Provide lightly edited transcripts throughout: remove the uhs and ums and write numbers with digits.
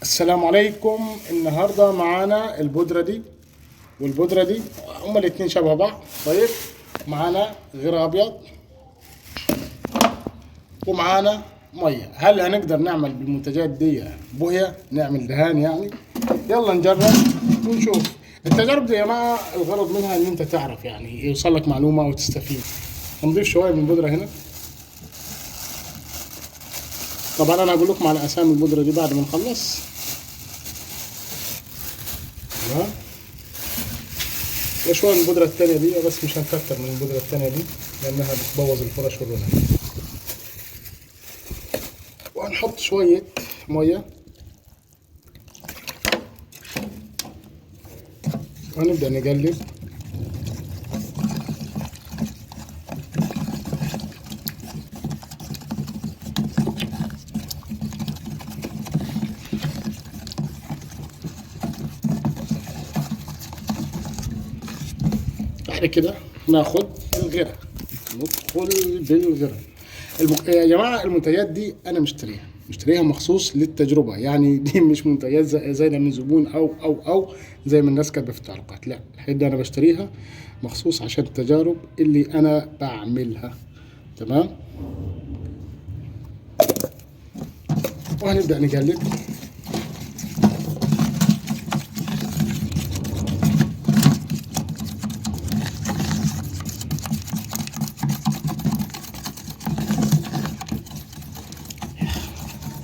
السلام عليكم. النهارده معانا البودره دي والبودره دي، هما الاتنين شبه بعض. طيب، معانا غير ابيض ومعانا ميه. هل هنقدر نعمل بالمنتجات دي بوهيه، نعمل دهان يعني؟ يلا نجرب ونشوف. التجارب دي يا جماعه الغرض منها ان انت تعرف، يعني يوصل لك معلومه وتستفيد. هنضيف شويه من البودره هنا. طبعا انا هقول لكم على اسامي البودره دي بعد ما نخلص. تمام. وشويه من البودره الثانيه دي، بس مش هنكتر من البودره الثانيه دي لانها بتبوظ الفرش والرنان. وهنحط شويه ميه وهنبدا نقلب. بعد كده ناخد الغرة، ندخل بالغرة. يا جماعة المنتجات دي أنا مشتريها مخصوص للتجربة، يعني دي مش منتجات زي من زبون أو زي ما الناس كاتبة في التعليقات. لا، الحاجات دي أنا بشتريها مخصوص عشان التجارب اللي أنا بعملها. تمام. وهنبدأ نقلب.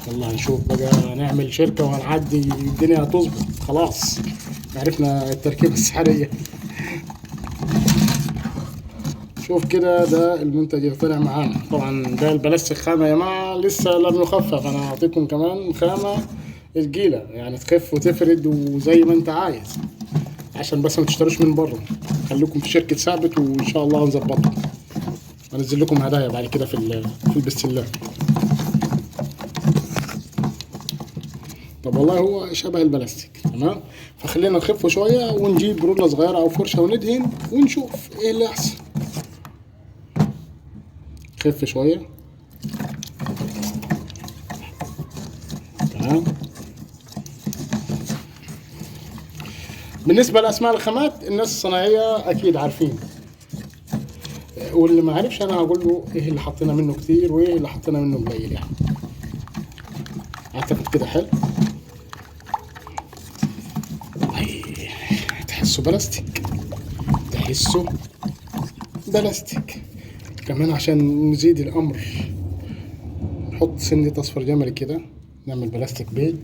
يلا هنشوف بقى، نعمل شركة وهنعدي الدنيا هتظبط. خلاص عرفنا التركيبة السحرية. شوف كده، ده المنتج اللي طلع معانا. طبعا ده البلاستيك خامة يا جماعة، لسه لم يخفف. انا هعطيكم كمان خامة تقيلة يعني تخف وتفرد وزي ما انت عايز، عشان بس ما تشتروش من بره. خليكم في شركة ثابت وان شاء الله هنظبطكم. هنزل لكم هدايا بعد كده في البستلات. طب والله هو شبه البلاستيك. تمام. فخلينا نخفه شويه ونجيب رولة صغيره او فرشه وندهن ونشوف ايه اللي احسن. خف شويه. تمام. بالنسبه لاسماء الخامات، الناس الصناعيه اكيد عارفين، واللي ما عرفش انا هقول له ايه اللي حطينا منه كتير وايه اللي حطينا منه قليل. يعني اعتقد كده حلو. تحسه بلاستيك كمان. عشان نزيد الامر نحط سنة اصفر جملي كده، نعمل بلاستيك بيج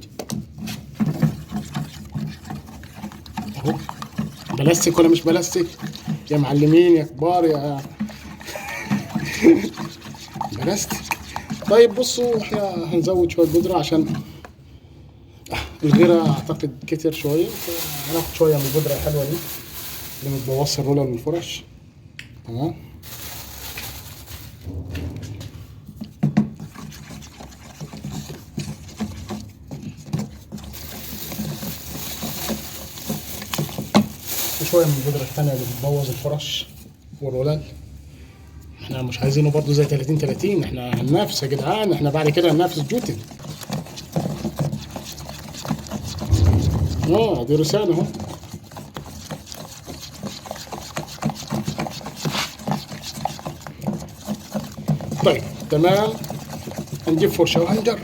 اهو. بلاستيك ولا مش بلاستيك يا معلمين يا كبار يا بلاستيك. طيب بصوا، احنا هنزود شوية بودرة عشان الغيرة اعتقد كتر شوية، فهناخد شوية من البودرة الحلوة دي اللي بتبوظ الرولة من الفرش. تمام. وشوية من البودرة الثانية اللي بتبوظ الفرش والرولال. احنا مش عايزينه برضو زي 30 احنا هننافس يا جدعان. احنا بعد كده هننافس جوتن. دي رسالة اهو. طيب تمام، هنجيب فرشة وهنجرب.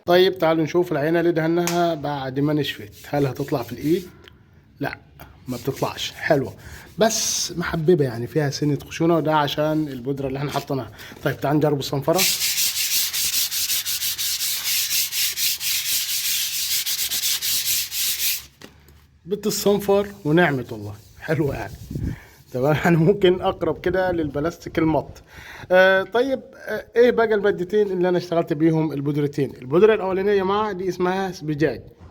طيب تعالوا نشوف العينة اللي دهناها بعد ما نشفت، هل هتطلع في الايد؟ لا، ما بتطلعش حلوه، بس محببه يعني فيها سنه خشونه، وده عشان البودره اللي احنا حطيناها. طيب تعال نجرب الصنفره. بتصنفر ونعمة والله حلوة يعني. تمام. يعني ممكن اقرب كده للبلاستيك المط. طيب ايه بقى المادتين اللي انا اشتغلت بيهم البودرتين؟ البودره الاولانيه يا جماعه دي اسمها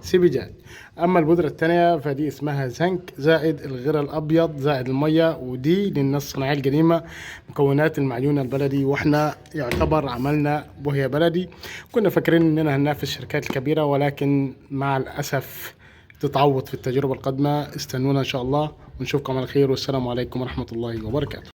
سبيجاج. اما البودره الثانيه فدي اسمها زنك زائد الغير الابيض زائد الميه، ودي للناس الصناعيه القديمه مكونات المعجون البلدي. واحنا يعتبر عملنا بوهيه بلدي. كنا فاكرين اننا هننافس الشركات الكبيره، ولكن مع الاسف تتعوض في التجربة القادمة. استنونا إن شاء الله ونشوفكم على خير، والسلام عليكم ورحمة الله وبركاته.